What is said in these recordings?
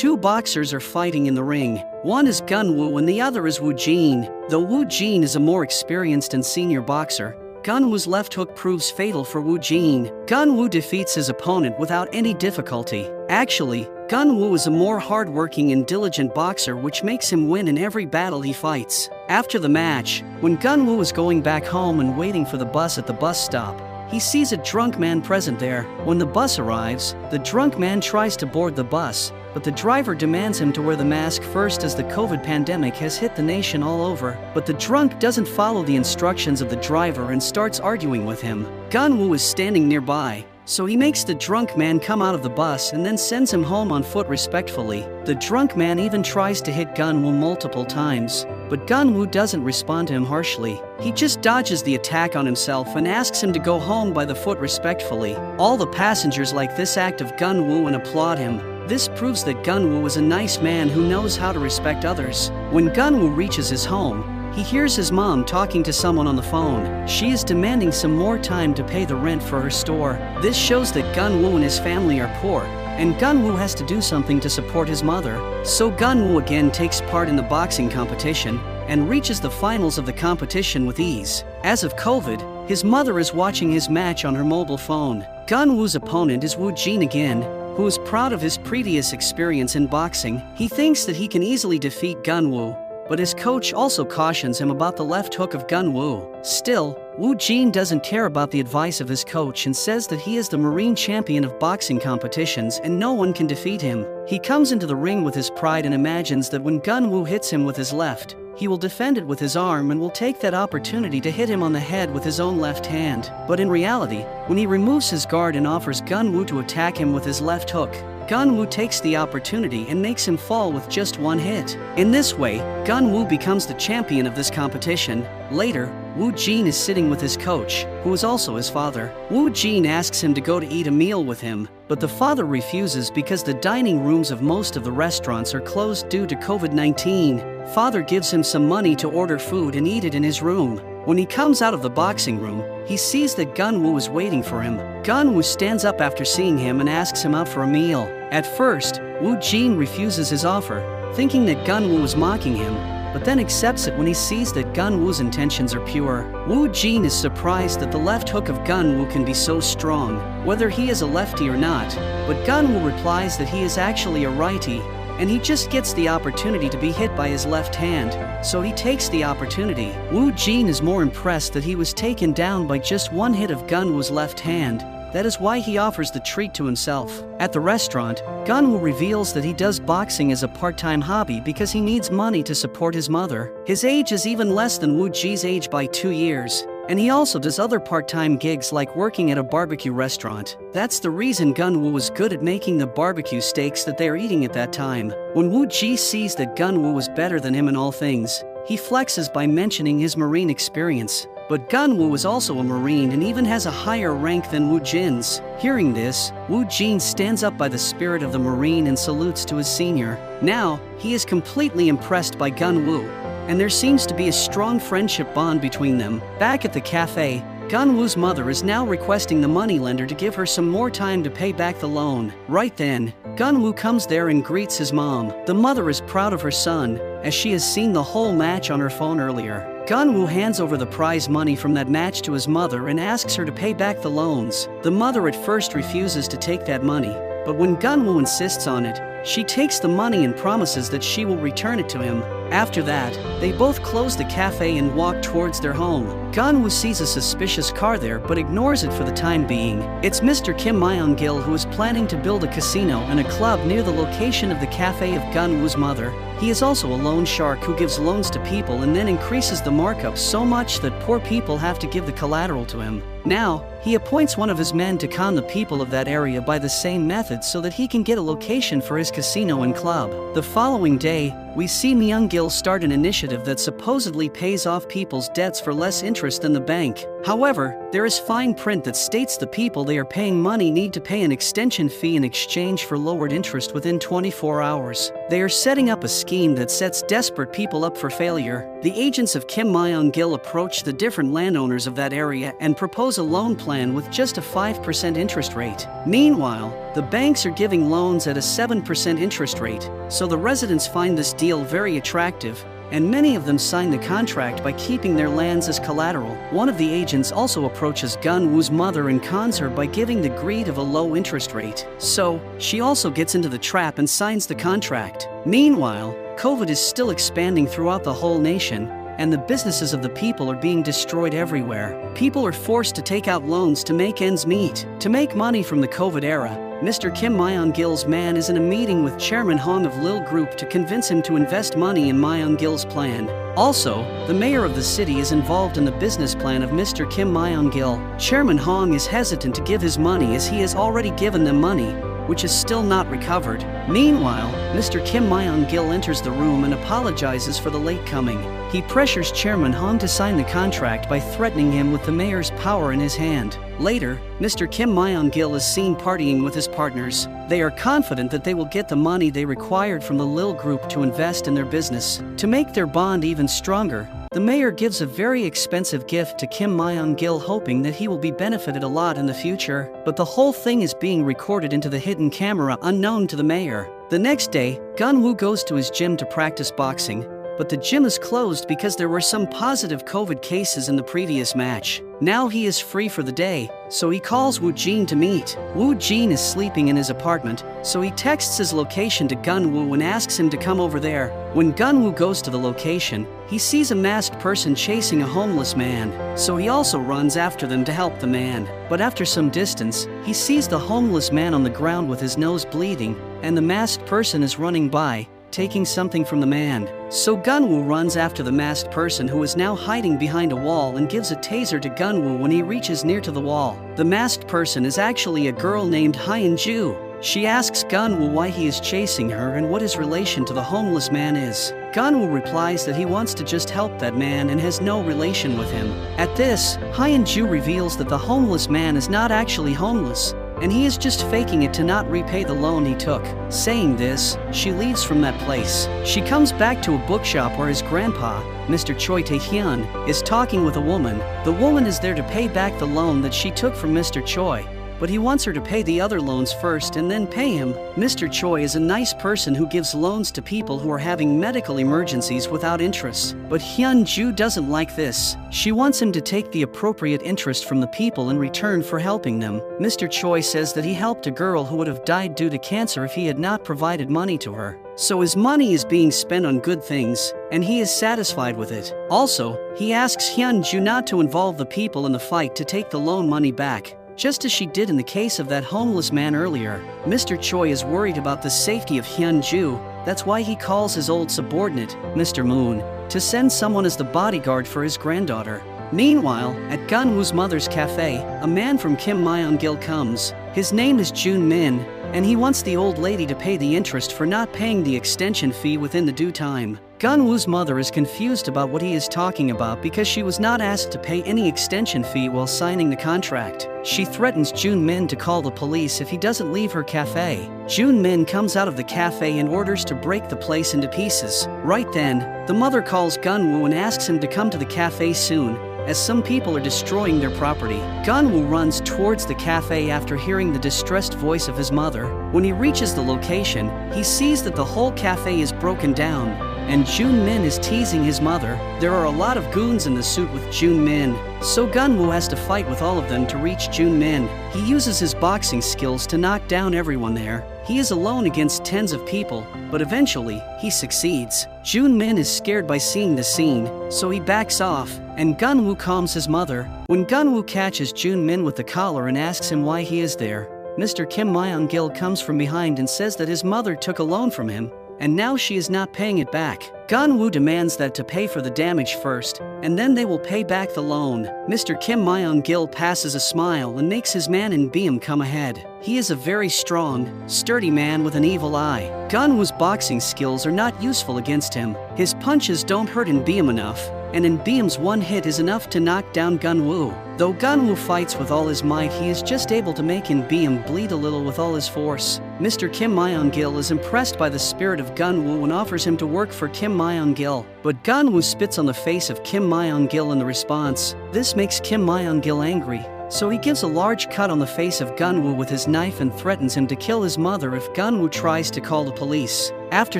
Two boxers are fighting in the ring. One is Gunwoo and the other is Woo Jin. Though Woo Jin is a more experienced and senior boxer, Gunwoo's left hook proves fatal for Woo Jin. Gunwoo defeats his opponent without any difficulty. Actually, Gunwoo is a more hard-working and diligent boxer, which makes him win in every battle he fights. After the match, when Gunwoo is going back home and waiting for the bus at the bus stop, he sees a drunk man present there. When the bus arrives, the drunk man tries to board the bus, but the driver demands him to wear the mask first as the COVID pandemic has hit the nation all over. But the drunk doesn't follow the instructions of the driver and starts arguing with him. Gunwoo is standing nearby, so he makes the drunk man come out of the bus and then sends him home on foot respectfully. The drunk man even tries to hit Gunwoo multiple times, but Gunwoo doesn't respond to him harshly. He just dodges the attack on himself and asks him to go home by the foot respectfully. All the passengers like this act of Gunwoo and applaud him. This proves that Gunwoo is a nice man who knows how to respect others. When Gunwoo reaches his home, he hears his mom talking to someone on the phone. She is demanding some more time to pay the rent for her store. This shows that Gunwoo and his family are poor, and Gunwoo has to do something to support his mother. So Gunwoo again takes part in the boxing competition and reaches the finals of the competition with ease. As of COVID, his mother is watching his match on her mobile phone. Gunwoo's opponent is Woo Jin again, who is proud of his previous experience in boxing. He thinks that he can easily defeat Gunwoo, but his coach also cautions him about the left hook of Gunwoo. Still, Woo Jin doesn't care about the advice of his coach and says that he is the Marine champion of boxing competitions and no one can defeat him. He comes into the ring with his pride and imagines that when Gunwoo hits him with his left, he will defend it with his arm and will take that opportunity to hit him on the head with his own left hand. But in reality, when he removes his guard and offers Gunwoo to attack him with his left hook, Gunwoo takes the opportunity and makes him fall with just one hit. In this way, Gunwoo becomes the champion of this competition. Later, Woo Jin is sitting with his coach, who is also his father. Woo Jin asks him to go to eat a meal with him, but the father refuses because the dining rooms of most of the restaurants are closed due to COVID-19. Father gives him some money to order food and eat it in his room. When he comes out of the boxing room, he sees that Gunwoo is waiting for him. Gunwoo stands up after seeing him and asks him out for a meal. At first, Woo Jin refuses his offer, thinking that Gunwoo is mocking him, but then accepts it when he sees that Gunwoo's intentions are pure. Woo Jin is surprised that the left hook of Gunwoo can be so strong, whether he is a lefty or not, but Gunwoo replies that he is actually a righty, and he just gets the opportunity to be hit by his left hand, so he takes the opportunity. Woo Jin is more impressed that he was taken down by just one hit of Gunwoo's left hand. That is why he offers the treat to himself. At the restaurant, Gunwoo reveals that he does boxing as a part-time hobby because he needs money to support his mother. His age is even less than Woo Jin's age by 2 years. And he also does other part-time gigs like working at a barbecue restaurant. That's the reason Gunwoo was good at making the barbecue steaks that they are eating at that time. When Woo Jin sees that Gunwoo is better than him in all things, he flexes by mentioning his Marine experience. But Gunwoo is also a Marine and even has a higher rank than Woo Jin's. Hearing this, Woo Jin stands up by the spirit of the Marine and salutes to his senior. Now, he is completely impressed by Gunwoo, and there seems to be a strong friendship bond between them. Back at the cafe, Gunwoo's mother is now requesting the moneylender to give her some more time to pay back the loan. Right then, Gunwoo comes there and greets his mom. The mother is proud of her son, as she has seen the whole match on her phone earlier. Gunwoo hands over the prize money from that match to his mother and asks her to pay back the loans. The mother at first refuses to take that money, but when Gunwoo insists on it, she takes the money and promises that she will return it to him. After that, they both close the cafe and walk towards their home. Gunwoo sees a suspicious car there but ignores it for the time being. It's Mr. Kim Myung-gil who is planning to build a casino and a club near the location of the cafe of Gunwoo's mother. He is also a loan shark who gives loans to people and then increases the markup so much that poor people have to give the collateral to him. Now, he appoints one of his men to con the people of that area by the same method so that he can get a location for his casino and club. The following day, we see Myung-gil start an initiative that supposedly pays off people's debts for less interest than the bank. However, there is fine print that states the people they are paying money need to pay an extension fee in exchange for lowered interest within 24 hours. They are setting up a scheme that sets desperate people up for failure. The agents of Kim Myung-gil approach the different landowners of that area and propose a loan plan with just a 5% interest rate. Meanwhile, the banks are giving loans at a 7% interest rate, so the residents find this deal very attractive, and many of them sign the contract by keeping their lands as collateral. One of the agents also approaches Gun-woo's mother and cons her by giving the greed of a low interest rate. So, she also gets into the trap and signs the contract. Meanwhile, COVID is still expanding throughout the whole nation, and the businesses of the people are being destroyed everywhere. People are forced to take out loans to make ends meet. To make money from the COVID era, Mr. Kim Myung-gil's man is in a meeting with Chairman Hong of Lil Group to convince him to invest money in Myung-gil's plan. Also, the mayor of the city is involved in the business plan of Mr. Kim Myung-gil. Chairman Hong is hesitant to give his money as he has already given them money, which is still not recovered. Meanwhile, Mr. Kim Myung-gil enters the room and apologizes for the late coming. He pressures Chairman Hong to sign the contract by threatening him with the mayor's power in his hand. Later, Mr. Kim Myung-gil is seen partying with his partners. They are confident that they will get the money they required from the Lil Group to invest in their business. To make their bond even stronger, the mayor gives a very expensive gift to Kim Myung-gil, hoping that he will be benefited a lot in the future. But the whole thing is being recorded into the hidden camera unknown to the mayor. The next day, Gun-woo goes to his gym to practice boxing, but the gym is closed because there were some positive COVID cases in the previous match. Now he is free for the day, so he calls Woo Jin to meet. Woo Jin is sleeping in his apartment, so he texts his location to Gun-woo and asks him to come over there. When Gun-woo goes to the location, he sees a masked person chasing a homeless man, so he also runs after them to help the man. But after some distance, he sees the homeless man on the ground with his nose bleeding, and the masked person is running by, taking something from the man. So Gun-woo runs after the masked person, who is now hiding behind a wall, and gives a taser to Gun-woo when he reaches near to the wall. The masked person is actually a girl named Hyun-ju. She asks Gun-woo why he is chasing her and what his relation to the homeless man is. Gun-woo replies that he wants to just help that man and has no relation with him. At this, Hyun-ju reveals that the homeless man is not actually homeless, and he is just faking it to not repay the loan he took. Saying this, she leaves from that place. She comes back to a bookshop where his grandpa, Mr. Choi Tae-hyun, is talking with a woman. The woman is there to pay back the loan that she took from Mr. Choi, but he wants her to pay the other loans first and then pay him. Mr. Choi is a nice person who gives loans to people who are having medical emergencies without interest. But Hyun-ju doesn't like this. She wants him to take the appropriate interest from the people in return for helping them. Mr. Choi says that he helped a girl who would have died due to cancer if he had not provided money to her. So his money is being spent on good things, and he is satisfied with it. Also, he asks Hyun-ju not to involve the people in the fight to take the loan money back, just as she did in the case of that homeless man earlier. Mr. Choi is worried about the safety of Hyun-ju. That's why he calls his old subordinate, Mr. Moon, to send someone as the bodyguard for his granddaughter. Meanwhile, at Gun-woo's mother's cafe, a man from Kim Myung-gil comes. His name is Jun Min, and he wants the old lady to pay the interest for not paying the extension fee within the due time. Gun-woo's mother is confused about what he is talking about because she was not asked to pay any extension fee while signing the contract. She threatens Jun Min to call the police if he doesn't leave her cafe. Jun Min comes out of the cafe and orders to break the place into pieces. Right then, the mother calls Gun-woo and asks him to come to the cafe soon, as some people are destroying their property. Gun-woo runs towards the cafe after hearing the distressed voice of his mother. When he reaches the location, he sees that the whole cafe is broken down, and Jun Min is teasing his mother. There are a lot of goons in the suit with Jun Min, so Gun-woo has to fight with all of them to reach Jun Min. He uses his boxing skills to knock down everyone there. He is alone against tens of people, but eventually, he succeeds. Jun Min is scared by seeing the scene, so he backs off, and Gun-woo calms his mother. When Gun-woo catches Jun Min with the collar and asks him why he is there, Mr. Kim Myung-gil comes from behind and says that his mother took a loan from him, and now she is not paying it back. Gun-woo demands that to pay for the damage first, and then they will pay back the loan. Mr. Kim Myung-gil passes a smile and makes his man in Beam come ahead. He is a very strong, sturdy man with an evil eye. Gun-woo's boxing skills are not useful against him. His punches don't hurt in Beam enough, and in Beam's one hit is enough to knock down Gun-woo. Though Gun-woo fights with all his might, he is just able to make In Beam bleed a little with all his force. Mr. Kim Myung-gil is impressed by the spirit of Gun-woo and offers him to work for Kim Myung-gil, but Gun-woo spits on the face of Kim Myung-gil in the response. This makes Kim Myung-gil angry, so he gives a large cut on the face of Gun-woo with his knife and threatens him to kill his mother if Gun-woo tries to call the police. After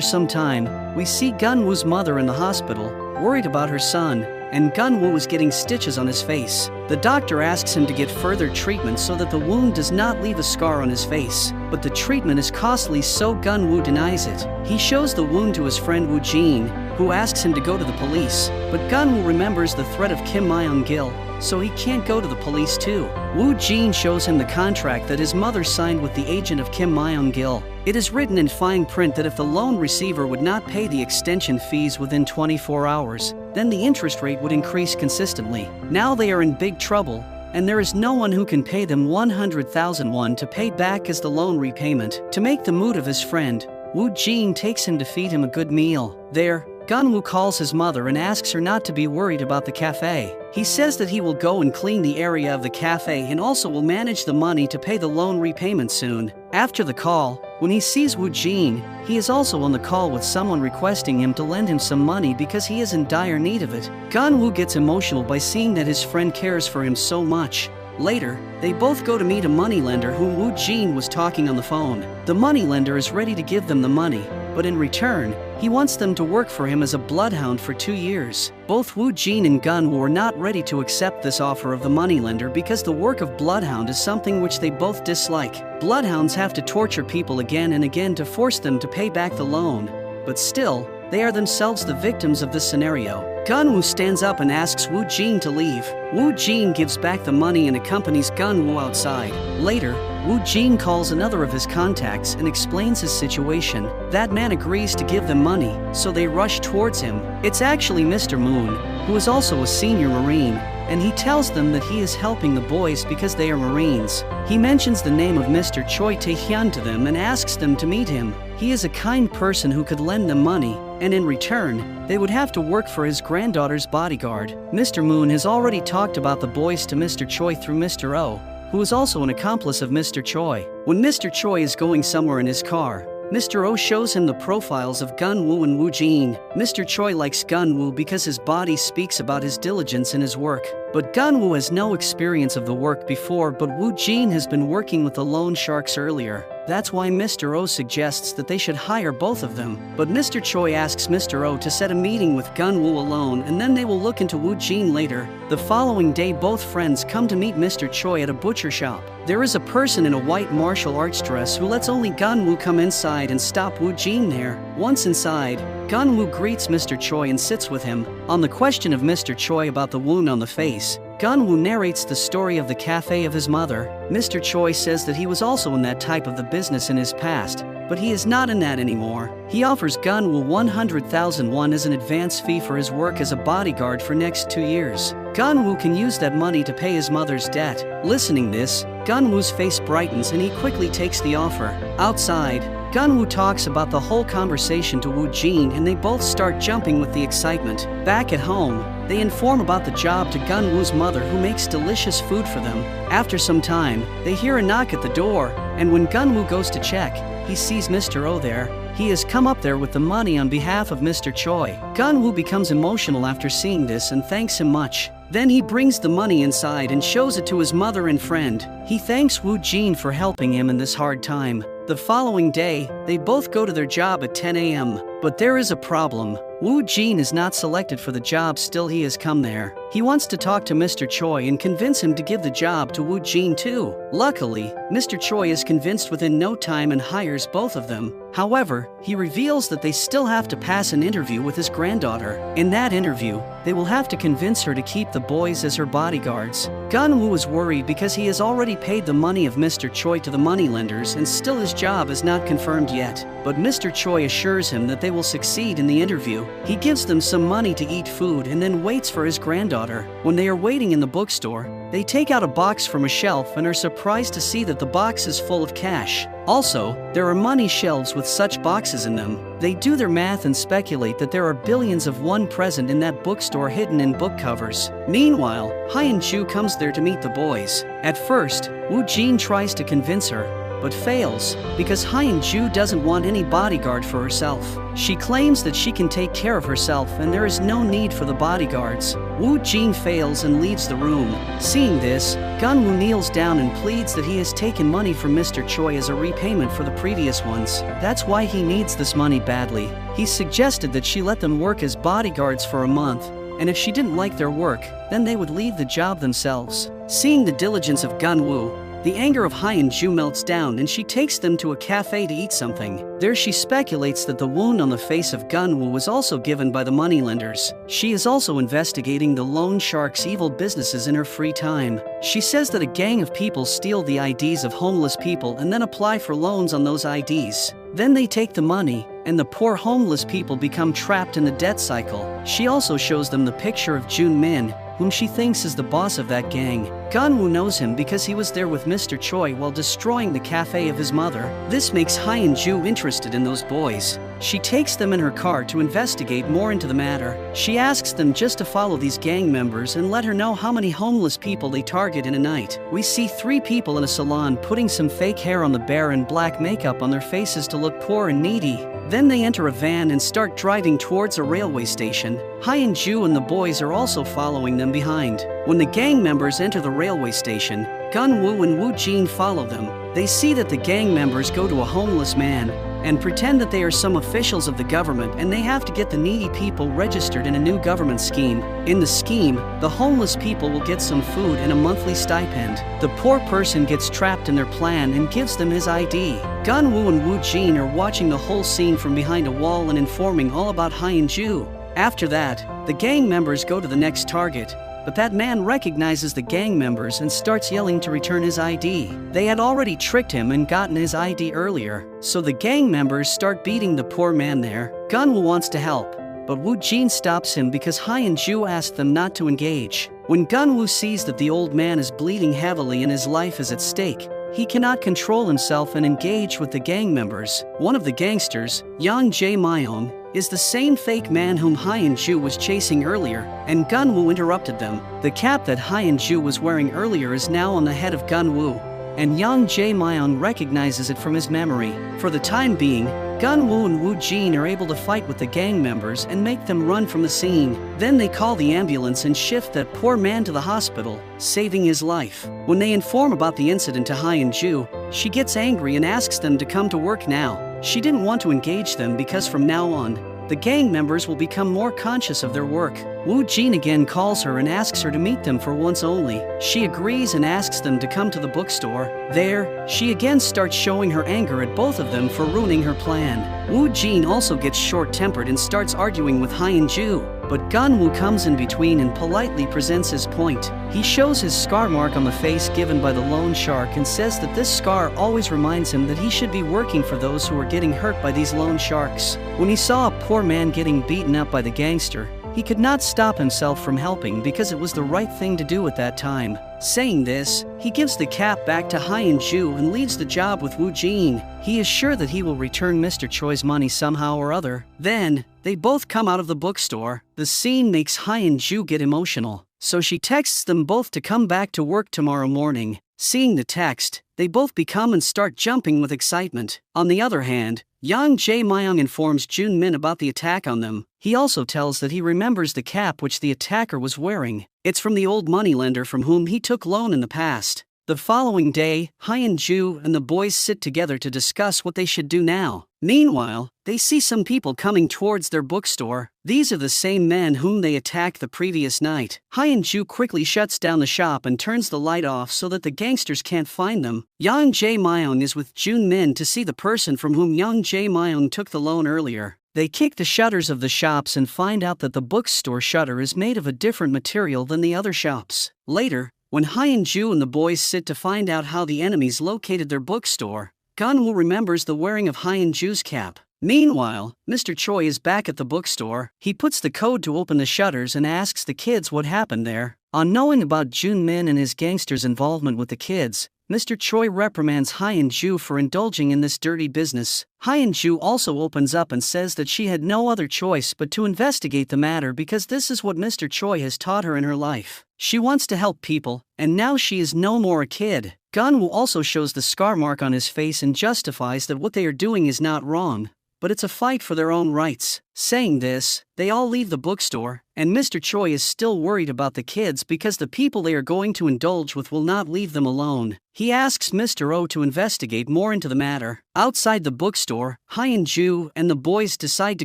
some time, we see Gun-woo's mother in the hospital, worried about her son, and Gun-woo is getting stitches on his face. The doctor asks him to get further treatment so that the wound does not leave a scar on his face, but the treatment is costly, so Gun-woo denies it. He shows the wound to his friend Woo-jin, who asks him to go to the police, but Gun-woo remembers the threat of Kim Myung-gil, so he can't go to the police too. Woo-jin shows him the contract that his mother signed with the agent of Kim Myung-gil. It is written in fine print that if the loan receiver would not pay the extension fees within 24 hours, then the interest rate would increase consistently. Now they are in big trouble, and there is no one who can pay them 100,000 won to pay back as the loan repayment. To make the mood of his friend, Woo-jin takes him to feed him a good meal. There, Gun-woo calls his mother and asks her not to be worried about the cafe. He says that he will go and clean the area of the cafe and also will manage the money to pay the loan repayment soon. After the call, when he sees Woo-jin, he is also on the call with someone requesting him to lend him some money because he is in dire need of it. Gun-woo gets emotional by seeing that his friend cares for him so much. Later, they both go to meet a moneylender whom Woo-jin was talking on the phone. The moneylender is ready to give them the money, but in return, he wants them to work for him as a bloodhound for 2 years. Both Woo-jin and Gun-woo are not ready to accept this offer of the moneylender because the work of bloodhound is something which they both dislike. Bloodhounds have to torture people again and again to force them to pay back the loan, but still, they are themselves the victims of this scenario. Gun-woo stands up and asks Woo-jin to leave. Woo-jin gives back the money and accompanies Gun-woo outside. Later, Woo-jin calls another of his contacts and explains his situation. That man agrees to give them money, so they rush towards him. It's actually Mr. Moon, who is also a senior Marine, and he tells them that he is helping the boys because they are Marines. He mentions the name of Mr. Choi Tae-hyun to them and asks them to meet him. He is a kind person who could lend them money, and in return, they would have to work for his granddaughter's bodyguard. Mr. Moon has already talked about the boys to Mr. Choi through Mr. Oh, who is also an accomplice of Mr. Choi. When Mr. Choi is going somewhere in his car, Mr. Oh shows him the profiles of Gun-woo and Woo-jin. Mr. Choi likes Gun-woo because his body speaks about his diligence in his work. But Gun-woo has no experience of the work before, but Woo-jin has been working with the loan sharks earlier. That's why Mr. Oh suggests that they should hire both of them. But Mr. Choi asks Mr. Oh to set a meeting with Gun-woo alone, and then they will look into Woo-jin later. The following day, both friends come to meet Mr. Choi at a butcher shop. There is a person in a white martial arts dress who lets only Gun-woo come inside and stop Woo-jin there. Once inside, Gun-woo greets Mr. Choi and sits with him. On the question of Mr. Choi about the wound on the face, Gun-woo narrates the story of the cafe of his mother. Mr. Choi says that he was also in that type of the business in his past, but he is not in that anymore. He offers Gun-woo 100,000 won as an advance fee for his work as a bodyguard for next 2 years. Gun-woo can use that money to pay his mother's debt. Listening this, Gun-woo's face brightens and he quickly takes the offer. Outside, Gun-woo talks about the whole conversation to Woo-jin and they both start jumping with the excitement. Back at home, they inform about the job to Gun-woo's mother, who makes delicious food for them. After some time, they hear a knock at the door, and when Gun-woo goes to check, he sees Mr. Oh there. He has come up there with the money on behalf of Mr. Choi. Gun-woo becomes emotional after seeing this and thanks him much. Then he brings the money inside and shows it to his mother and friend. He thanks Woo-jin for helping him in this hard time. The following day, they both go to their job at 10 a.m. But there is a problem. Woo-jin is not selected for the job, still he has come there. He wants to talk to Mr. Choi and convince him to give the job to Woo-jin too. Luckily, Mr. Choi is convinced within no time and hires both of them. However, he reveals that they still have to pass an interview with his granddaughter. In that interview, they will have to convince her to keep the boys as her bodyguards. Gun-woo is worried because he has already paid the money of Mr. Choi to the moneylenders and still his job is not confirmed yet. But Mr. Choi assures him that they will succeed in the interview. He gives them some money to eat food and then waits for his granddaughter. When they are waiting in the bookstore, they take out a box from a shelf and are surprised to see that the box is full of cash. Also, there are money shelves with such boxes in them. They do their math and speculate that there are billions of won present in that bookstore hidden in book covers. Meanwhile, Hyun-ju comes there to meet the boys. At first, Woo-jin tries to convince her, but fails, because Hyun-ju doesn't want any bodyguard for herself. She claims that she can take care of herself and there is no need for the bodyguards. Woo-jin fails and leaves the room. Seeing this, Gun-woo kneels down and pleads that he has taken money from Mr. Choi as a repayment for the previous ones. That's why he needs this money badly. He suggested that she let them work as bodyguards for a month, and if she didn't like their work, then they would leave the job themselves. Seeing the diligence of Gun-woo, the anger of Hyun-ju melts down and she takes them to a cafe to eat something. There she speculates that the wound on the face of Gun-woo was also given by the moneylenders. She is also investigating the loan shark's evil businesses in her free time. She says that a gang of people steal the IDs of homeless people and then apply for loans on those IDs. Then they take the money, and the poor homeless people become trapped in the debt cycle. She also shows them the picture of Jun Min, whom she thinks is the boss of that gang. Gun-woo knows him because he was there with Mr. Choi while destroying the cafe of his mother. This makes Hyun-ju interested in those boys. She takes them in her car to investigate more into the matter. She asks them just to follow these gang members and let her know how many homeless people they target in a night. We see 3 people in a salon putting some fake hair on the bear and black makeup on their faces to look poor and needy. Then they enter a van and start driving towards a railway station. Hyun-ju and the boys are also following them behind. When the gang members enter the railway station, Gun-woo and Woo-jin follow them. They see that the gang members go to a homeless man and pretend that they are some officials of the government and they have to get the needy people registered in a new government scheme. In the scheme, the homeless people will get some food and a monthly stipend. The poor person gets trapped in their plan and gives them his ID. Gun-woo and Woo-jin are watching the whole scene from behind a wall and informing all about Hyun-ju. After that, the gang members go to the next target, but that man recognizes the gang members and starts yelling to return his ID. They had already tricked him and gotten his ID earlier, so the gang members start beating the poor man there. Gun-woo wants to help, but Woo-jin stops him because Hyun-ju asked them not to engage. When Gun-woo sees that the old man is bleeding heavily and his life is at stake, he cannot control himself and engage with the gang members. One of the gangsters, Yang Jae-myung, is the same fake man whom Hyun-ju was chasing earlier, and Gun-woo interrupted them. The cap that Hyun-ju was wearing earlier is now on the head of Gun-woo, and Yang Jae-myung recognizes it from his memory. For the time being, Gun-woo and Woo-jin are able to fight with the gang members and make them run from the scene. Then they call the ambulance and shift that poor man to the hospital, saving his life. When they inform about the incident to Hyun-ju, she gets angry and asks them to come to work now. She didn't want to engage them because from now on, the gang members will become more conscious of their work. Woo-jin again calls her and asks her to meet them for once only. She agrees and asks them to come to the bookstore. There, she again starts showing her anger at both of them for ruining her plan. Woo-jin also gets short-tempered and starts arguing with Hyun-ju, but Gun-woo comes in between and politely presents his point. He shows his scar mark on the face given by the loan shark and says that this scar always reminds him that he should be working for those who are getting hurt by these loan sharks. When he saw a poor man getting beaten up by the gangster, he could not stop himself from helping because it was the right thing to do at that time. Saying this, he gives the cap back to Hyun-ju and leaves the job with Woo-jin. He is sure that he will return Mr. Choi's money somehow or other. Then, they both come out of the bookstore. The scene makes Hyun-ju get emotional, so she texts them both to come back to work tomorrow morning. Seeing the text, they both become and start jumping with excitement. On the other hand, Yang Jae-myung informs Jun Min about the attack on them. He also tells that he remembers the cap which the attacker was wearing. It's from the old moneylender from whom he took loan in the past. The following day, Hyun-ju and the boys sit together to discuss what they should do now. Meanwhile, they see some people coming towards their bookstore. These are the same men whom they attacked the previous night. Hyun-ju quickly shuts down the shop and turns the light off so that the gangsters can't find them. Yang Jae-myung is with Jun Min to see the person from whom Yang Jae-myung took the loan earlier. They kick the shutters of the shops and find out that the bookstore shutter is made of a different material than the other shops. Later, when Hyun-ju and the boys sit to find out how the enemies located their bookstore, Gun-woo remembers the wearing of Hyun-ju's cap. Meanwhile, Mr. Choi is back at the bookstore. He puts the code to open the shutters and asks the kids what happened there. On knowing about Jun Min and his gangsters' involvement with the kids, Mr. Choi reprimands Hyun-ju for indulging in this dirty business. Hyun-ju also opens up and says that she had no other choice but to investigate the matter because this is what Mr. Choi has taught her in her life. She wants to help people, and now she is no more a kid. Gun-woo also shows the scar mark on his face and justifies that what they are doing is not wrong, but it's a fight for their own rights. Saying this, they all leave the bookstore, and Mr. Choi is still worried about the kids because the people they are going to indulge with will not leave them alone. He asks Mr. Oh to investigate more into the matter. Outside the bookstore, Hyun-ju and the boys decide to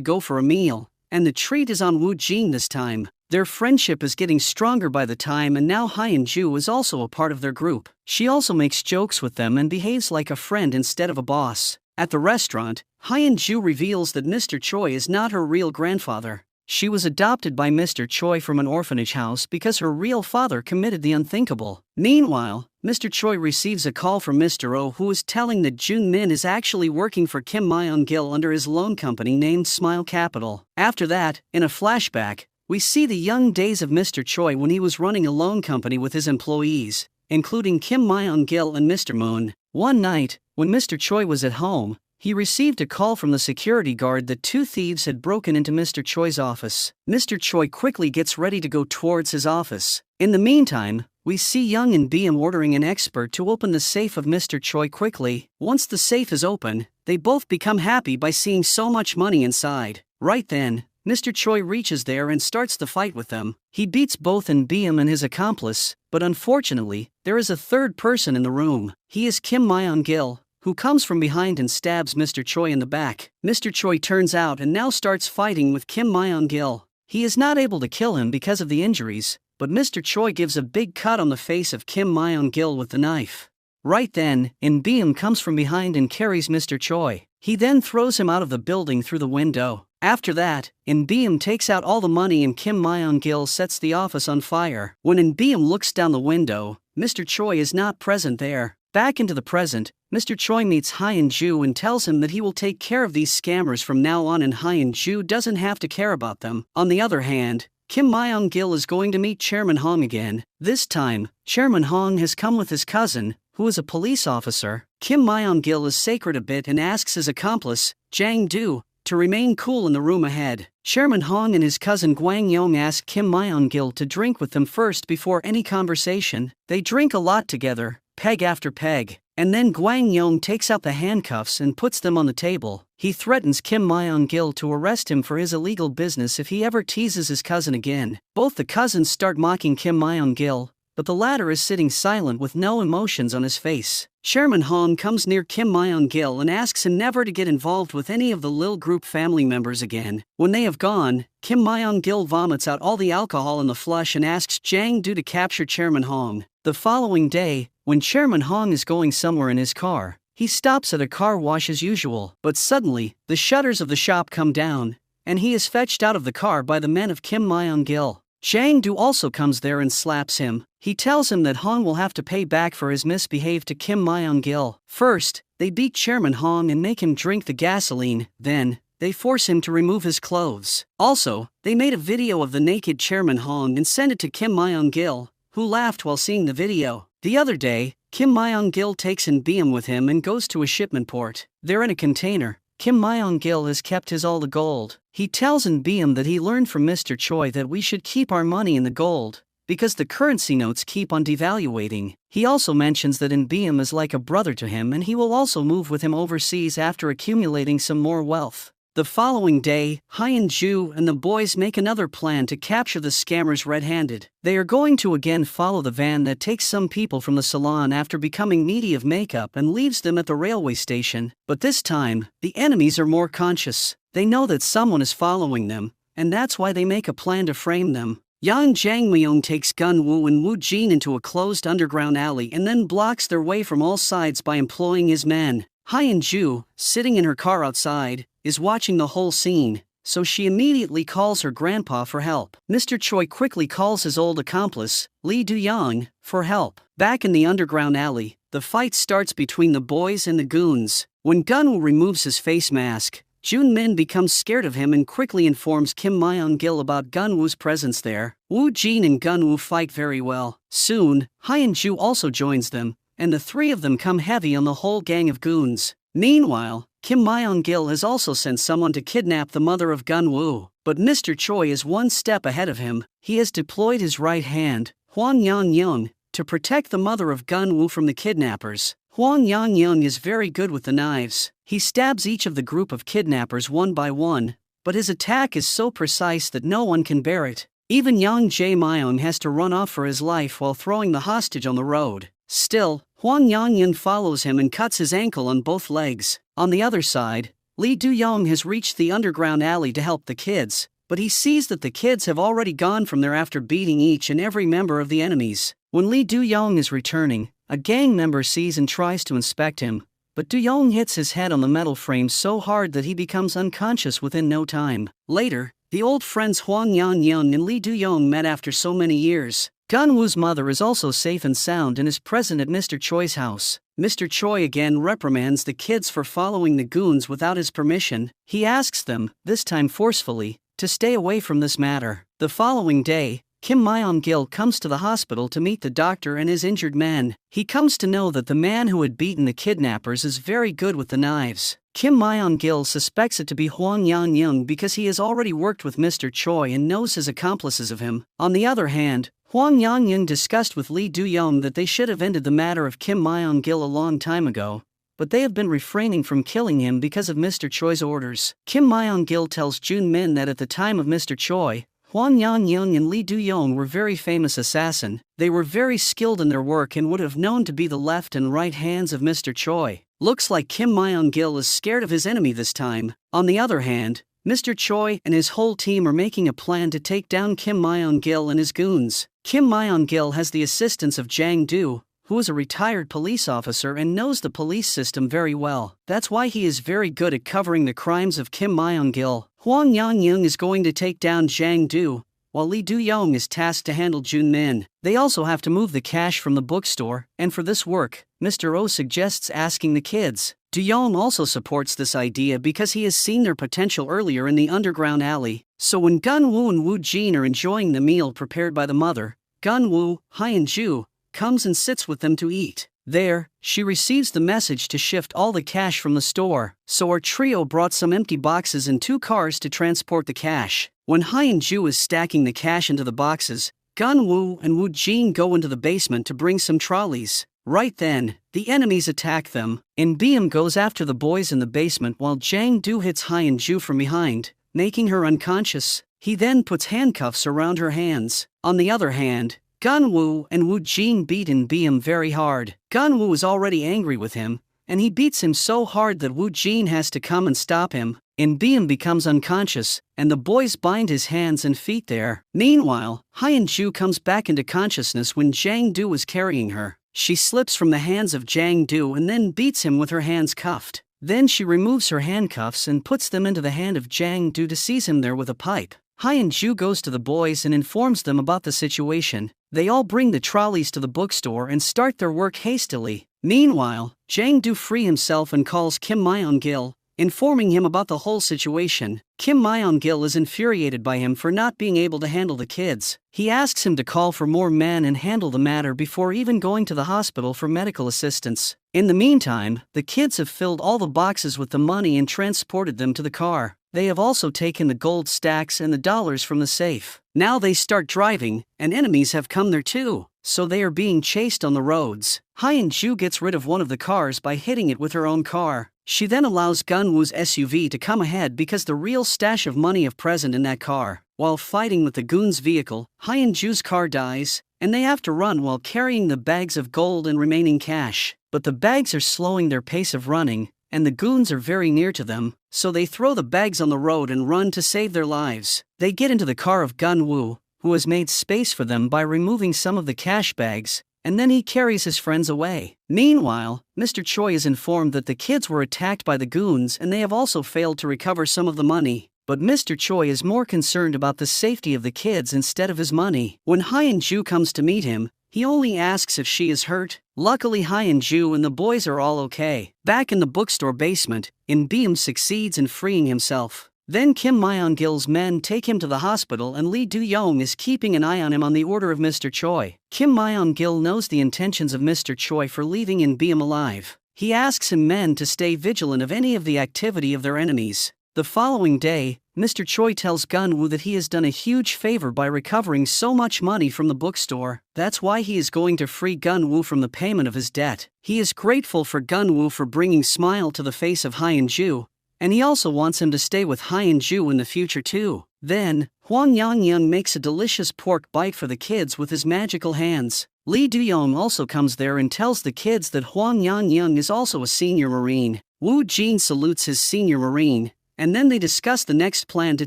go for a meal, and the treat is on Woo Jin this time. Their friendship is getting stronger by the time, and now Hyun-ju is also a part of their group. She also makes jokes with them and behaves like a friend instead of a boss. At the restaurant, Hyun-ju reveals that Mr. Choi is not her real grandfather. She was adopted by Mr. Choi from an orphanage house because her real father committed the unthinkable. Meanwhile, Mr. Choi receives a call from Mr. Oh, who is telling that Jun Min is actually working for Kim Myung-gil under his loan company named Smile Capital. After that, in a flashback, we see the young days of Mr. Choi when he was running a loan company with his employees, including Kim Myung-gil and Mr. Moon. One night, when Mr. Choi was at home, he received a call from the security guard that two thieves had broken into Mr. Choi's office. Mr. Choi quickly gets ready to go towards his office. In the meantime, we see Young and BM ordering an expert to open the safe of Mr. Choi quickly. Once the safe is open, they both become happy by seeing so much money inside. Right then, Mr. Choi reaches there and starts the fight with them. He beats both in BM and his accomplice, but unfortunately, there is a third person in the room. He is Kim Myung-gil, who comes from behind and stabs Mr. Choi in the back. Mr. Choi turns out and now starts fighting with Kim Myung-gil. He is not able to kill him because of the injuries, but Mr. Choi gives a big cut on the face of Kim Myung-gil with the knife. Right then, In Beam comes from behind and carries Mr. Choi. He then throws him out of the building through the window. After that, In Beam takes out all the money and Kim Myung-gil sets the office on fire. When In Beam looks down the window, Mr. Choi is not present there. Back into the present, Mr. Choi meets Hyun-ju and tells him that he will take care of these scammers from now on and Hyun-ju doesn't have to care about them. On the other hand, Kim Myung-gil is going to meet Chairman Hong again. This time, Chairman Hong has come with his cousin, who is a police officer. Kim Myung-gil is sacred a bit and asks his accomplice, Jang Do, to remain cool in the room ahead. Chairman Hong and his cousin Gwang Yong ask Kim Myung-gil to drink with them first before any conversation. They drink a lot together, peg after peg, and then Gwang Yong takes out the handcuffs and puts them on the table. He threatens Kim Myung-gil to arrest him for his illegal business if he ever teases his cousin again. Both the cousins start mocking Kim Myung-gil, but the latter is sitting silent with no emotions on his face. Chairman Hong comes near Kim Myung-gil and asks him never to get involved with any of the Lil Group family members again. When they have gone, Kim Myung-gil vomits out all the alcohol in the flush and asks Jang Do to capture Chairman Hong. The following day, when Chairman Hong is going somewhere in his car, he stops at a car wash as usual. But suddenly, the shutters of the shop come down, and he is fetched out of the car by the men of Kim Myung-gil. Jang Do also comes there and slaps him. He tells him that Hong will have to pay back for his misbehave to Kim Myung-gil. First, they beat Chairman Hong and make him drink the gasoline, then, they force him to remove his clothes. Also, they made a video of the naked Chairman Hong and sent it to Kim Myung-gil, who laughed while seeing the video. The other day, Kim Myung-gil takes In Beam with him and goes to a shipment port. They're in a container. Kim Myung-gil has kept his all the gold. He tells In Beam that he learned from Mr. Choi that we should keep our money in the gold, because the currency notes keep on devaluating. He also mentions that In Beam is like a brother to him and he will also move with him overseas after accumulating some more wealth. The following day, Hyun-ju and the boys make another plan to capture the scammers red-handed. They are going to again follow the van that takes some people from the salon after becoming needy of makeup and leaves them at the railway station. But this time, the enemies are more conscious. They know that someone is following them, and that's why they make a plan to frame them. Yang Jangmyeon takes Gun-woo and Woo Jin into a closed underground alley and then blocks their way from all sides by employing his men. Hyun-ju, sitting in her car outside, is watching the whole scene, so she immediately calls her grandpa for help. Mr. Choi quickly calls his old accomplice, Lee Do-young, for help. Back in the underground alley, the fight starts between the boys and the goons. When Gun-woo removes his face mask, Junmin becomes scared of him and quickly informs Kim Myung-gil about Gunwoo's presence there. Woo Jin and Gunwoo fight very well. Soon, Hyun-ju also joins them, and the three of them come heavy on the whole gang of goons. Meanwhile, Kim Myung-gil has also sent someone to kidnap the mother of Gunwoo, but Mr. Choi is one step ahead of him. He has deployed his right hand, Hwang Yang-young, to protect the mother of Gunwoo from the kidnappers. Hwang Yang-young is very good with the knives. He stabs each of the group of kidnappers one by one, but his attack is so precise that no one can bear it. Even Yang Jae-myung has to run off for his life while throwing the hostage on the road. Still, Hwang Yang-young follows him and cuts his ankle on both legs. On the other side, Lee Do-young has reached the underground alley to help the kids, but he sees that the kids have already gone from there after beating each and every member of the enemies. When Lee Do-young is returning, a gang member sees and tries to inspect him, but Do-young hits his head on the metal frame so hard that he becomes unconscious within no time. Later, the old friends Hwang Yang-young and Lee Do-young met after so many years. Gunwoo's mother is also safe and sound and is present at Mr. Choi's house. Mr. Choi again reprimands the kids for following the goons without his permission. He asks them, this time forcefully, to stay away from this matter. The following day, Kim Myung-gil comes to the hospital to meet the doctor and his injured men. He comes to know that the man who had beaten the kidnappers is very good with the knives. Kim Myung-gil suspects it to be Hwang Yang-young because he has already worked with Mr. Choi and knows his accomplices of him. On the other hand, Hwang Yang-young discussed with Lee Do-young that they should have ended the matter of Kim Myung-gil a long time ago, but they have been refraining from killing him because of Mr. Choi's orders. Kim Myung-gil tells Junmin that at the time of Mr. Choi, Hwang Yang-young and Lee Do-young were very famous assassin. They were very skilled in their work and would have known to be the left and right hands of Mr. Choi. Looks like Kim Myung-gil is scared of his enemy this time. On the other hand, Mr. Choi and his whole team are making a plan to take down Kim Myung-gil and his goons. Kim Myung-gil has the assistance of Jang Do, who is a retired police officer and knows the police system very well. That's why he is very good at covering the crimes of Kim Myung-gil. Hwang Yang-young is going to take down Jang Do, while Lee Do-young is tasked to handle Junmin. They also have to move the cash from the bookstore, and for this work, Mr. Oh suggests asking the kids. Do-young also supports this idea because he has seen their potential earlier in the underground alley. So when Gunwoo and Woo Jin are enjoying the meal prepared by the mother, Gunwoo, Hyun-ju, comes and sits with them to eat. There, she receives the message to shift all the cash from the store, so our trio brought some empty boxes and 2 cars to transport the cash. When Hyun-ju is stacking the cash into the boxes, Gunwoo and Woo Jin go into the basement to bring some trolleys. Right then, the enemies attack them, and Beam goes after the boys in the basement while Jang Do hits Hyun-ju from behind, making her unconscious. He then puts handcuffs around her hands. On the other hand, Gunwoo and Woo Jin beat Beam very hard. Gunwoo is already angry with him, and he beats him so hard that Woo Jin has to come and stop him. Beam becomes unconscious, and the boys bind his hands and feet there. Meanwhile, Hyun-ju comes back into consciousness when Jang Do is carrying her. She slips from the hands of Jang Do and then beats him with her hands cuffed. Then she removes her handcuffs and puts them into the hand of Jang Do to seize him there with a pipe. Hyun-ju goes to the boys and informs them about the situation. They all bring the trolleys to the bookstore and start their work hastily. Meanwhile, Jang Do free himself and calls Kim Myung-gil, informing him about the whole situation. Kim Myung-gil is infuriated by him for not being able to handle the kids. He asks him to call for more men and handle the matter before even going to the hospital for medical assistance. In the meantime, the kids have filled all the boxes with the money and transported them to the car. They have also taken the gold stacks and the dollars from the safe. Now they start driving, and enemies have come there too, so they are being chased on the roads. Hyun-ju gets rid of one of the cars by hitting it with her own car. She then allows Gunwoo's SUV to come ahead because the real stash of money is present in that car. While fighting with the goons' vehicle, Hyun-ju's car dies, and they have to run while carrying the bags of gold and remaining cash. But the bags are slowing their pace of running, and the goons are very near to them, so they throw the bags on the road and run to save their lives. They get into the car of Gunwoo, who has made space for them by removing some of the cash bags, and then he carries his friends away. Meanwhile, Mr. Choi is informed that the kids were attacked by the goons and they have also failed to recover some of the money. But Mr. Choi is more concerned about the safety of the kids instead of his money. When Hyun-ju comes to meet him, He only asks if she is hurt. Luckily Hyun-ju and the boys are all okay. Back in the bookstore basement, In-beom succeeds in freeing himself. Then Kim Myeong-gil's men take him to the hospital and Lee Do-young is keeping an eye on him on the order of Mr. Choi. Kim Myeong-gil knows the intentions of Mr. Choi for leaving In-beom alive. He asks his men to stay vigilant of any of the activity of their enemies. The following day, Mr. Choi tells Gun-woo that he has done a huge favor by recovering so much money from the bookstore. That's why he is going to free Gun-woo from the payment of his debt. He is grateful for Gun-woo for bringing smile to the face of Hyun-ju, and he also wants him to stay with Hyun-ju in the future too. Then, Hwang Yang-young makes a delicious pork bite for the kids with his magical hands. Lee Do-young also comes there and tells the kids that Hwang Yang-young is also a senior Marine. Woo Jin salutes his senior Marine, and then they discuss the next plan to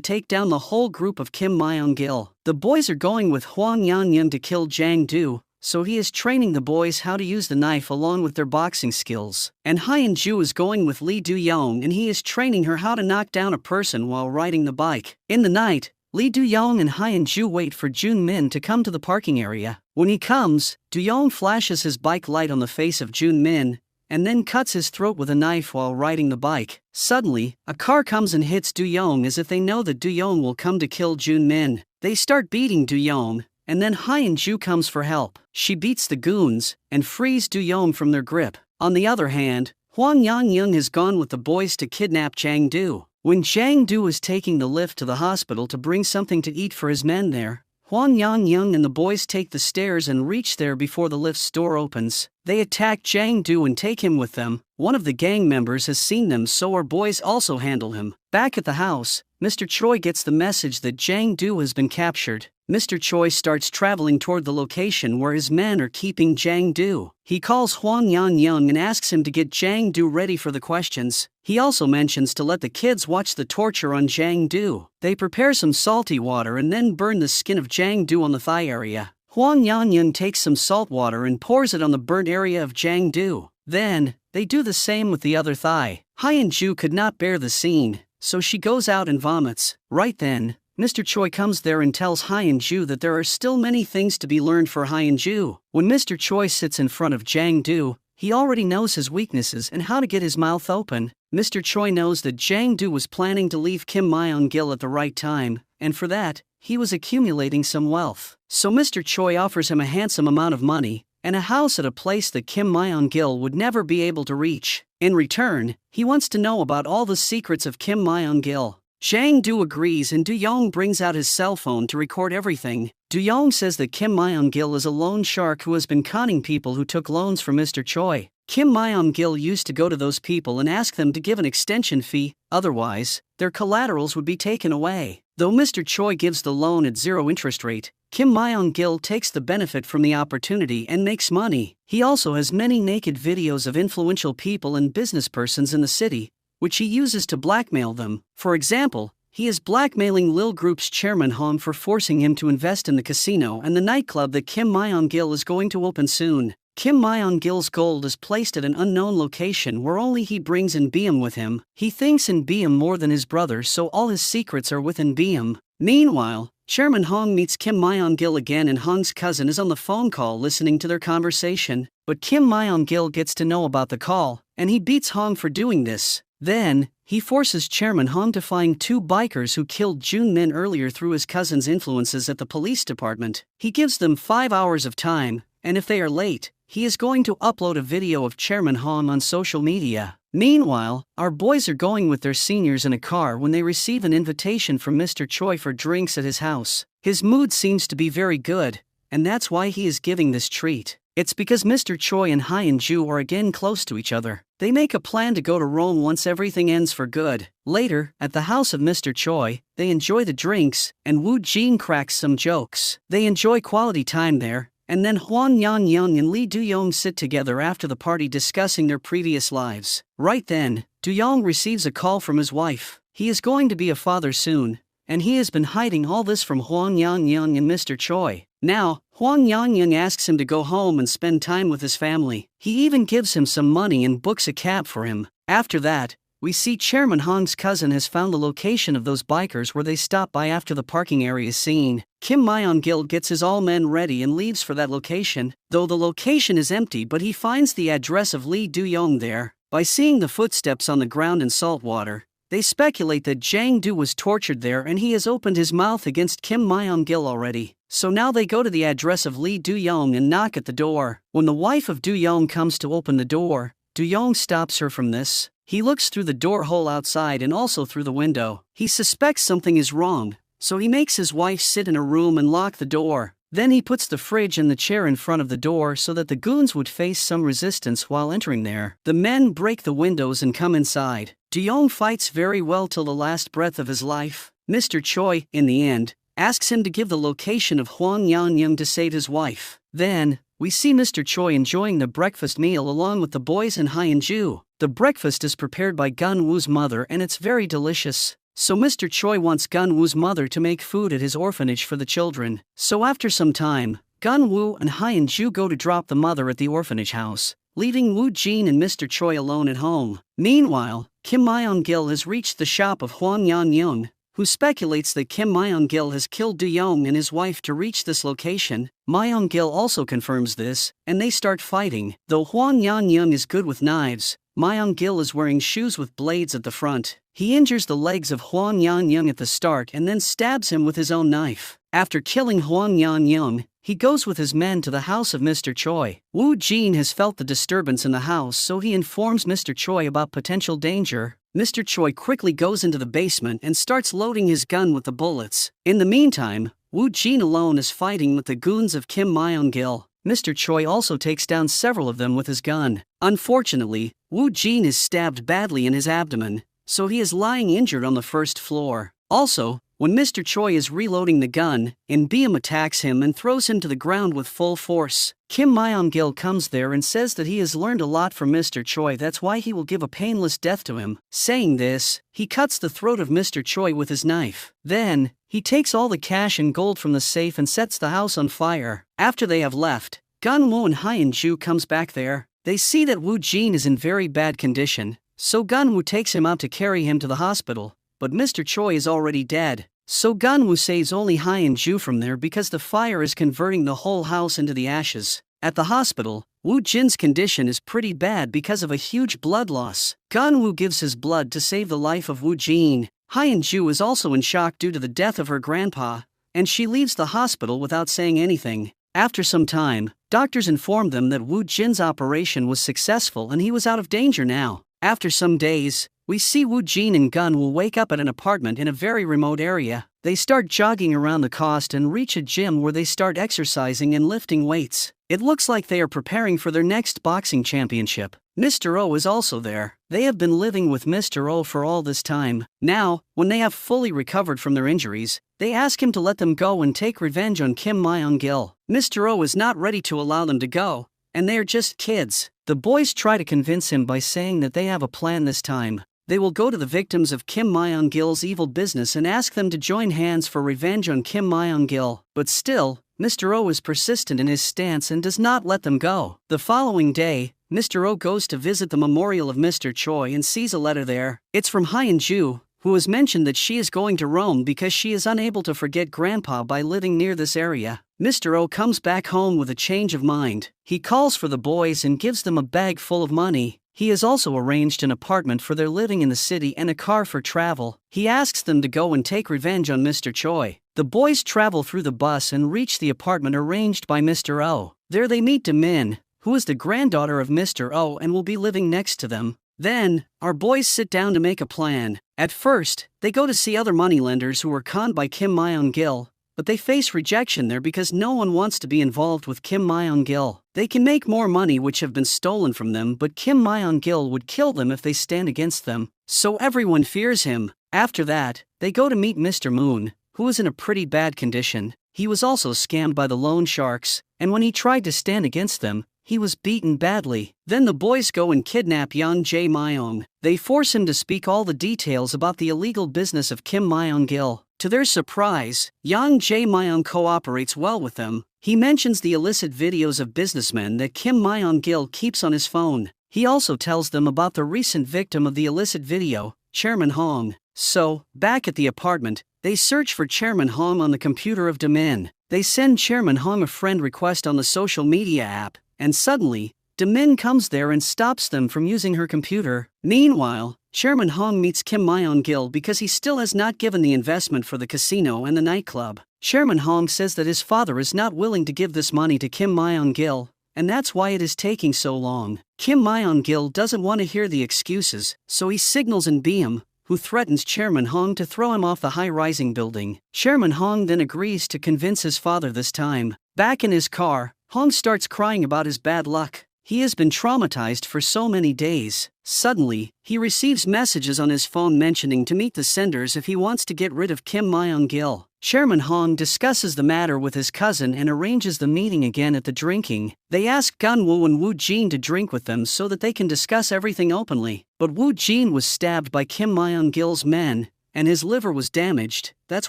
take down the whole group of Kim Myeong-gil. The boys are going with Hwang Yang-young to kill Jang-do, so he is training the boys how to use the knife along with their boxing skills. And Hyun-ju is going with Lee Do-young and he is training her how to knock down a person while riding the bike. In the night, Lee Do-young and Hyun-ju wait for Jun-min to come to the parking area. When he comes, Do-young flashes his bike light on the face of Jun-min, and then cuts his throat with a knife while riding the bike. Suddenly, a car comes and hits Do-young as if they know that Do-young will come to kill Jun-min. They start beating Do-young, and then Hyun-ju comes for help. She beats the goons, and frees Do-young from their grip. On the other hand, Hwang Yang-young has gone with the boys to kidnap Jang-do. When Jang-do is taking the lift to the hospital to bring something to eat for his men there, Hwang Yang-young and the boys take the stairs and reach there before the lift's door opens. They attack Jang-do and take him with them. One of the gang members has seen them, so our boys also handle him. Back at the house, Mr. Choi gets the message that Jang-do has been captured. Mr. Choi starts traveling toward the location where his men are keeping Jang-do. He calls Hwang Yang-young and asks him to get Jang-do ready for the questions. He also mentions to let the kids watch the torture on Jang-do. They prepare some salty water and then burn the skin of Jang-do on the thigh area. Hwang Yang-young takes some salt water and pours it on the burnt area of Jang-do. Then, they do the same with the other thigh. Hyun-ju could not bear the scene, so she goes out and vomits. Right then, Mr. Choi comes there and tells Hyun-ju that there are still many things to be learned for Hyun-ju. When Mr. Choi sits in front of Jang-do, he already knows his weaknesses and how to get his mouth open. Mr. Choi knows that Jang-do was planning to leave Kim Myeong-gil at the right time, and for that, he was accumulating some wealth. So Mr. Choi offers him a handsome amount of money, and a house at a place that Kim Myeong-gil would never be able to reach. In return, he wants to know about all the secrets of Kim Myeong-gil. Jang-do agrees and Do-young brings out his cell phone to record everything. Do-young says that Kim Myeong-gil is a loan shark who has been conning people who took loans from Mr. Choi. Kim Myeong-gil used to go to those people and ask them to give an extension fee, otherwise, their collaterals would be taken away. Though Mr. Choi gives the loan at 0 interest rate, Kim Myeong-gil takes the benefit from the opportunity and makes money. He also has many naked videos of influential people and businesspersons in the city, which he uses to blackmail them. For example, he is blackmailing Lil Group's chairman Hong for forcing him to invest in the casino and the nightclub that Kim Myeong-gil is going to open soon. Kim Myeong-gil's gold is placed at an unknown location where only he brings In-beom with him. He thinks In-beom more than his brother, so all his secrets are with In-beom. Meanwhile, Chairman Hong meets Kim Myeong-gil again and Hong's cousin is on the phone call listening to their conversation. But Kim Myeong-gil gets to know about the call, and he beats Hong for doing this. Then, he forces Chairman Hong to find 2 bikers who killed Jun-min earlier through his cousin's influences at the police department. He gives them 5 hours of time, and if they are late, he is going to upload a video of Chairman Hong on social media. Meanwhile, our boys are going with their seniors in a car when they receive an invitation from Mr. Choi for drinks at his house. His mood seems to be very good, and that's why he is giving this treat. It's because Mr. Choi and Hyun-ju are again close to each other. They make a plan to go to Rome once everything ends for good. Later, at the house of Mr. Choi, they enjoy the drinks, and Woo Jin cracks some jokes. They enjoy quality time there, and then Hwang Yang-young and Lee Do-young sit together after the party discussing their previous lives. Right then, Do-young receives a call from his wife. He is going to be a father soon, and he has been hiding all this from Hwang Yang-young and Mr. Choi. Now, Hwang Yang-young asks him to go home and spend time with his family. He even gives him some money and books a cab for him. After that, we see Chairman Hong's cousin has found the location of those bikers where they stop by after the parking area is seen. Kim Myung-gil gets his all men ready and leaves for that location, though the location is empty, but he finds the address of Lee Do-young there. By seeing the footsteps on the ground in salt water, they speculate that Jang Do was tortured there and he has opened his mouth against Kim Myung-gil already. So now they go to the address of Lee Do-young and knock at the door. When the wife of Do-young comes to open the door, Do-young stops her from this. He looks through the door hole outside and also through the window. He suspects something is wrong, so he makes his wife sit in a room and lock the door. Then he puts the fridge and the chair in front of the door so that the goons would face some resistance while entering there. The men break the windows and come inside. Do-young fights very well till the last breath of his life. Mr. Choi, in the end, asks him to give the location of Hwang Yan-young to save his wife. Then, we see Mr. Choi enjoying the breakfast meal along with the boys and Hyun-ju. The breakfast is prepared by Gun-woo's mother and it's very delicious. So Mr. Choi wants Gun-woo's mother to make food at his orphanage for the children. So after some time, Gun-woo and Hyun-ju go to drop the mother at the orphanage house, leaving Woo-jin and Mr. Choi alone at home. Meanwhile, Kim Myung-gil has reached the shop of Hwang Yan-young, who speculates that Kim Myung-gil has killed Do-young and his wife to reach this location. Myung-gil also confirms this, and they start fighting. Though Hwang Yan-young is good with knives, Myung-gil is wearing shoes with blades at the front. He injures the legs of Hwang Yan-young at the start and then stabs him with his own knife. After killing Hwang Yan-young, he goes with his men to the house of Mr. Choi. Woo-jin has felt the disturbance in the house, so he informs Mr. Choi about potential danger. Mr. Choi quickly goes into the basement and starts loading his gun with the bullets. In the meantime, Woo-jin alone is fighting with the goons of Kim Myung-gil. Mr. Choi also takes down several of them with his gun. Unfortunately, Woo-jin is stabbed badly in his abdomen, so he is lying injured on the first floor. Also, when Mr. Choi is reloading the gun, In-beom attacks him and throws him to the ground with full force. Kim Myung-gil comes there and says that he has learned a lot from Mr. Choi, that's why he will give a painless death to him. Saying this, he cuts the throat of Mr. Choi with his knife. Then, he takes all the cash and gold from the safe and sets the house on fire. After they have left, Gun-woo and Hyun-ju comes back there. They see that Woo-jin is in very bad condition, so Gun-woo takes him out to carry him to the hospital, but Mr. Choi is already dead. So Gun-woo saves only Hyun-ju from there because the fire is converting the whole house into the ashes. At the hospital, Woo-jin's condition is pretty bad because of a huge blood loss. Gun-woo gives his blood to save the life of Woo-jin. Hyun-ju is also in shock due to the death of her grandpa, and she leaves the hospital without saying anything. After some time, doctors inform them that Woo-jin's operation was successful and he was out of danger now. After some days, we see Woo-jin and Gun-woo wake up at an apartment in a very remote area. They start jogging around the coast and reach a gym where they start exercising and lifting weights. It looks like they are preparing for their next boxing championship. Mr. Oh is also there. They have been living with Mr. Oh for all this time. Now, when they have fully recovered from their injuries, they ask him to let them go and take revenge on Kim Myung-gil. Mr. Oh is not ready to allow them to go, and they are just kids. The boys try to convince him by saying that they have a plan this time. They will go to the victims of Kim Myung-gil's evil business and ask them to join hands for revenge on Kim Myung-gil. But still, Mr. Oh is persistent in his stance and does not let them go. The following day, Mr. Oh goes to visit the memorial of Mr. Choi and sees a letter there. It's from Hyun-ju, who has mentioned that she is going to Rome because she is unable to forget Grandpa by living near this area. Mr. Oh comes back home with a change of mind. He calls for the boys and gives them a bag full of money. He has also arranged an apartment for their living in the city and a car for travel. He asks them to go and take revenge on Mr. Choi. The boys travel through the bus and reach the apartment arranged by Mr. Oh. There they meet Min, who is the granddaughter of Mr. Oh and will be living next to them. Then, our boys sit down to make a plan. At first, they go to see other moneylenders who were conned by Kim Myung-gil, but they face rejection there because no one wants to be involved with Kim Myung-gil. They can make more money which have been stolen from them, but Kim Myung-gil would kill them if they stand against them, so everyone fears him. After that, they go to meet Mr. Moon, who is in a pretty bad condition. He was also scammed by the loan sharks, and when he tried to stand against them, he was beaten badly. Then the boys go and kidnap Yang Jae-myung. They force him to speak all the details about the illegal business of Kim Myung-gil. To their surprise, Yang Jae-myung cooperates well with them. He mentions the illicit videos of businessmen that Kim Myung-gil keeps on his phone. He also tells them about the recent victim of the illicit video, Chairman Hong. So, back at the apartment, they search for Chairman Hong on the computer of Demin. They send Chairman Hong a friend request on the social media app, and suddenly, Demin comes there and stops them from using her computer. Meanwhile, Chairman Hong meets Kim Myung-gil because he still has not given the investment for the casino and the nightclub. Chairman Hong says that his father is not willing to give this money to Kim Myung-gil, and that's why it is taking so long. Kim Myung-gil doesn't want to hear the excuses, so he signals in Beam, who threatens Chairman Hong to throw him off the high-rising building. Chairman Hong then agrees to convince his father this time. Back in his car, Hong starts crying about his bad luck. He has been traumatized for so many days. Suddenly, he receives messages on his phone mentioning to meet the senders if he wants to get rid of Kim Myung-gil. Chairman Hong discusses the matter with his cousin and arranges the meeting again at the drinking. They ask Gun-woo and Woo-jin to drink with them so that they can discuss everything openly. But Woo-jin was stabbed by Kim Myung-gil's men, and his liver was damaged. That's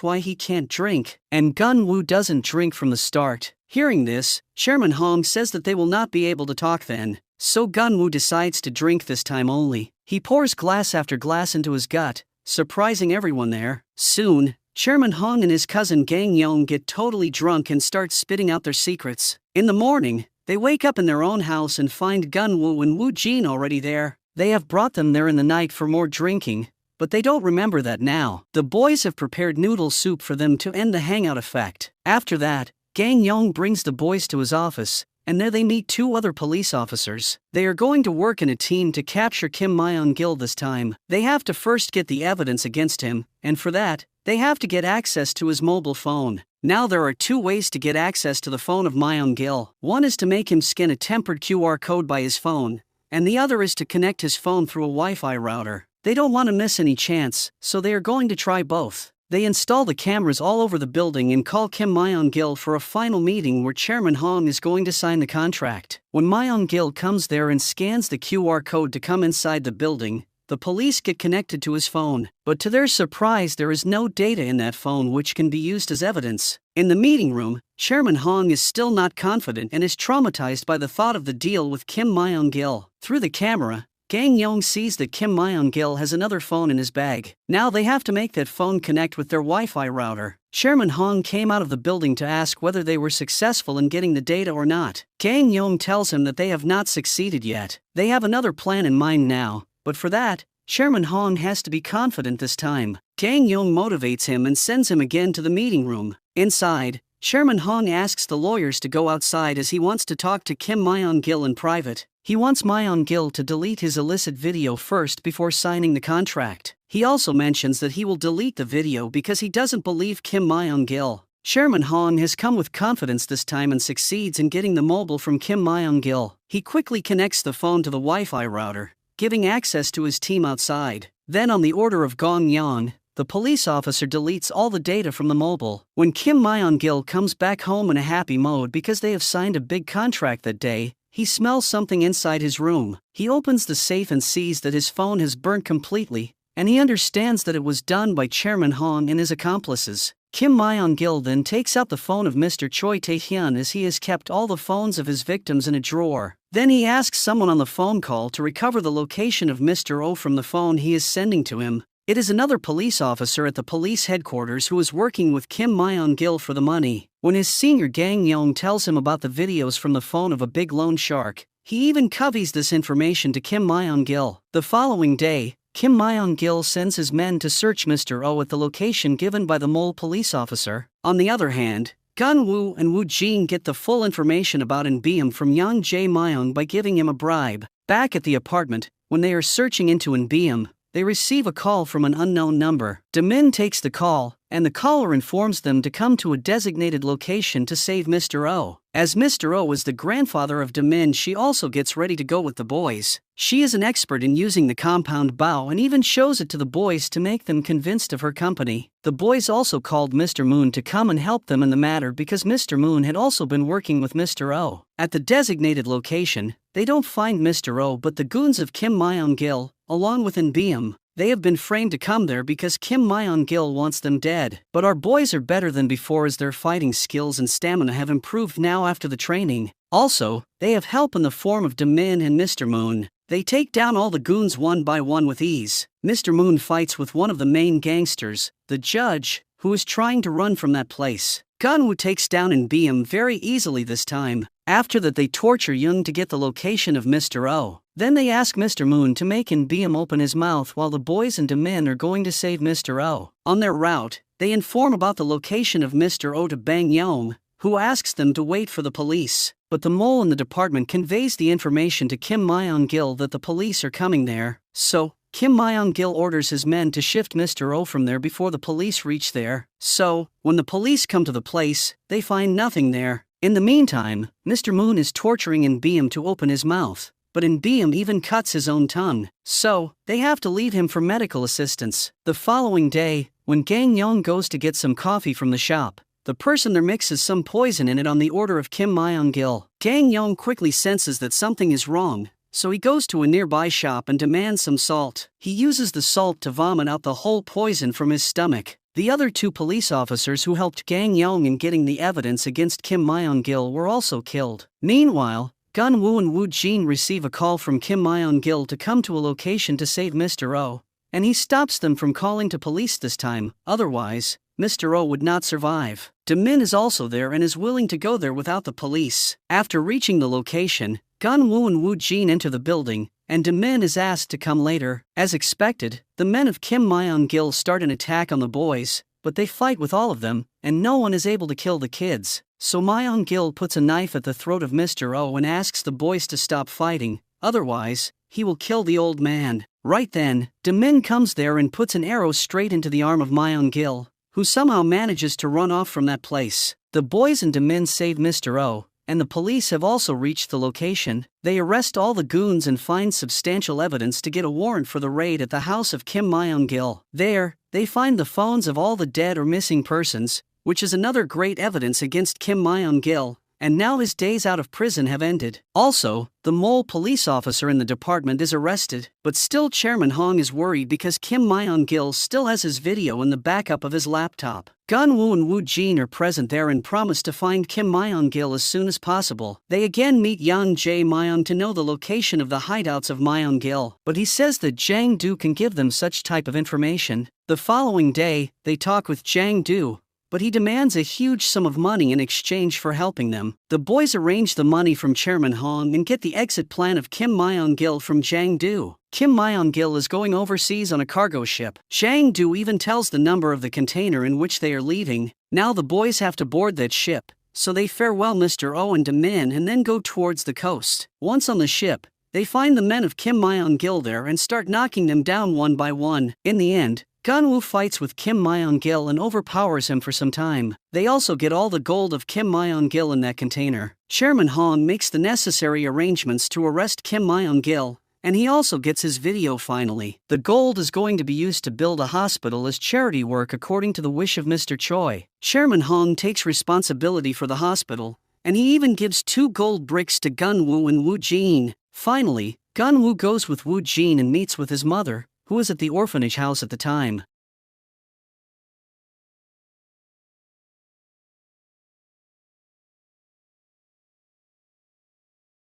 why he can't drink. And Gun-woo doesn't drink from the start. Hearing this, Chairman Hong says that they will not be able to talk then. So Gun-woo decides to drink this time only. He pours glass after glass into his gut, surprising everyone there. Soon, Chairman Hong and his cousin Gang Yong get totally drunk and start spitting out their secrets. In the morning, they wake up in their own house and find Gun-woo and Woo-jin already there. They have brought them there in the night for more drinking, but they don't remember that now. The boys have prepared noodle soup for them to end the hangout effect. After that, Gang Yong brings the boys to his office, and there they meet two other police officers. They are going to work in a team to capture Kim Myung-gil this time. They have to first get the evidence against him, and for that, they have to get access to his mobile phone. Now there are two ways to get access to the phone of Myung-gil. One is to make him scan a tempered QR code by his phone, and the other is to connect his phone through a Wi-Fi router. They don't want to miss any chance, so they are going to try both. They install the cameras all over the building and call Kim Myung-gil for a final meeting where Chairman Hong is going to sign the contract. When Myung-gil comes there and scans the QR code to come inside the building, the police get connected to his phone. But to their surprise, there is no data in that phone which can be used as evidence. In the meeting room, Chairman Hong is still not confident and is traumatized by the thought of the deal with Kim Myung-gil. Through the camera, Gang Yong sees that Kim Myung-gil has another phone in his bag. Now they have to make that phone connect with their Wi-Fi router. Chairman Hong came out of the building to ask whether they were successful in getting the data or not. Gang Yong tells him that they have not succeeded yet. They have another plan in mind now, but for that, Chairman Hong has to be confident this time. Gang Yong motivates him and sends him again to the meeting room. Inside, Chairman Hong asks the lawyers to go outside as he wants to talk to Kim Myung-gil in private. He wants Myung-gil to delete his illicit video first before signing the contract. He also mentions that he will delete the video because he doesn't believe Kim Myung-gil. Chairman Hong has come with confidence this time and succeeds in getting the mobile from Kim Myung-gil. He quickly connects the phone to the Wi-Fi router, giving access to his team outside. Then on the order of Gong Yang, the police officer deletes all the data from the mobile. When Kim Myung-gil comes back home in a happy mode because they have signed a big contract that day, he smells something inside his room. He opens the safe and sees that his phone has burnt completely, and he understands that it was done by Chairman Hong and his accomplices. Kim Myung-gil then takes out the phone of Mr. Choi Tae-hyun as he has kept all the phones of his victims in a drawer. Then he asks someone on the phone call to recover the location of Mr. Oh from the phone he is sending to him. It is another police officer at the police headquarters who is working with Kim Myung-gil for the money. When his senior Gang Yong tells him about the videos from the phone of a big loan shark, he even coveys this information to Kim Myung-gil. The following day, Kim Myung-gil sends his men to search Mr. Oh at the location given by the mole police officer. On the other hand, Gun-woo and Woo-jin get the full information about In-beom from Yang Jae-myung by giving him a bribe. Back at the apartment, when they are searching into In-beom, they receive a call from an unknown number. Demin takes the call, and the caller informs them to come to a designated location to save Mr. Oh. As Mr. Oh is the grandfather of Demin, she also gets ready to go with the boys. She is an expert in using the compound bow and even shows it to the boys to make them convinced of her company. The boys also called Mr. Moon to come and help them in the matter because Mr. Moon had also been working with Mr. Oh. At the designated location, they don't find Mr. Oh but the goons of Kim Myung-gil, along with In-beom. They have been framed to come there because Kim Myung-gil wants them dead. But our boys are better than before as their fighting skills and stamina have improved now after the training. Also, they have help in the form of Demin and Mr. Moon. They take down all the goons one by one with ease. Mr. Moon fights with one of the main gangsters, the judge, who is trying to run from that place. Gunwoo takes down and Beam very easily this time. After that they torture Young to get the location of Mr. O. Then they ask Mr. Moon to make and Beam open his mouth while the boys and Demin are going to save Mr. O. On their route, they inform about the location of Mr. O to Bang Yong, who asks them to wait for the police. But the mole in the department conveys the information to Kim Myung-gil that the police are coming there. So, Kim Myung-gil orders his men to shift Mr. O from there before the police reach there. So, when the police come to the place, they find nothing there. In the meantime, Mr. Moon is torturing In Beam to open his mouth. But In Beam even cuts his own tongue. So, they have to leave him for medical assistance. The following day, when Gang Yong goes to get some coffee from the shop, the person there mixes some poison in it on the order of Kim Myung-gil. Gang Yong quickly senses that something is wrong, so he goes to a nearby shop and demands some salt. He uses the salt to vomit out the whole poison from his stomach. The other two police officers who helped Gang Yong in getting the evidence against Kim Myung-gil were also killed. Meanwhile, Gunwoo and Woo Jin receive a call from Kim Myung-gil to come to a location to save Mr. O, and he stops them from calling to police this time, otherwise, Mr. O would not survive. Demin is also there and is willing to go there without the police. After reaching the location, Gunwoo and Woo Jin enter the building, and Demin is asked to come later. As expected, the men of Kim Myung-gil start an attack on the boys, but they fight with all of them, and no one is able to kill the kids. So Myung-gil puts a knife at the throat of Mr. O and asks the boys to stop fighting, otherwise, he will kill the old man. Right then, Demin comes there and puts an arrow straight into the arm of Myung-gil, who somehow manages to run off from that place. The boys and Demin save Mr. O, and the police have also reached the location. They arrest all the goons and find substantial evidence to get a warrant for the raid at the house of Kim Myung-gil. There, they find the phones of all the dead or missing persons, which is another great evidence against Kim Myung-gil, and now his days out of prison have ended. Also, the mole police officer in the department is arrested, but still Chairman Hong is worried because Kim Myung-gil still has his video in the backup of his laptop. Gunwoo and Woo Jin are present there and promise to find Kim Myung-gil as soon as possible. They again meet Yang Jae-myung to know the location of the hideouts of Myung-gil, but he says that Jang Do can give them such type of information. The following day, they talk with Jang Do, but he demands a huge sum of money in exchange for helping them. The boys arrange the money from Chairman Hong and get the exit plan of Kim Myung-gil from Jang Do. Kim Myung-gil is going overseas on a cargo ship. Jang Do even tells the number of the container in which they are leaving. Now the boys have to board that ship, so they farewell Mr. O and Demin and then go towards the coast. Once on the ship, they find the men of Kim Myung-gil there and start knocking them down one by one. In the end, Gunwoo fights with Kim Myung-gil and overpowers him for some time. They also get all the gold of Kim Myung-gil in that container. Chairman Hong makes the necessary arrangements to arrest Kim Myung-gil, and he also gets his video finally. The gold is going to be used to build a hospital as charity work according to the wish of Mr. Choi. Chairman Hong takes responsibility for the hospital, and he even gives 2 gold bricks to Gunwoo and Woo Jin. Finally, Gunwoo goes with Woo Jin and meets with his mother, who was at the orphanage house at the time.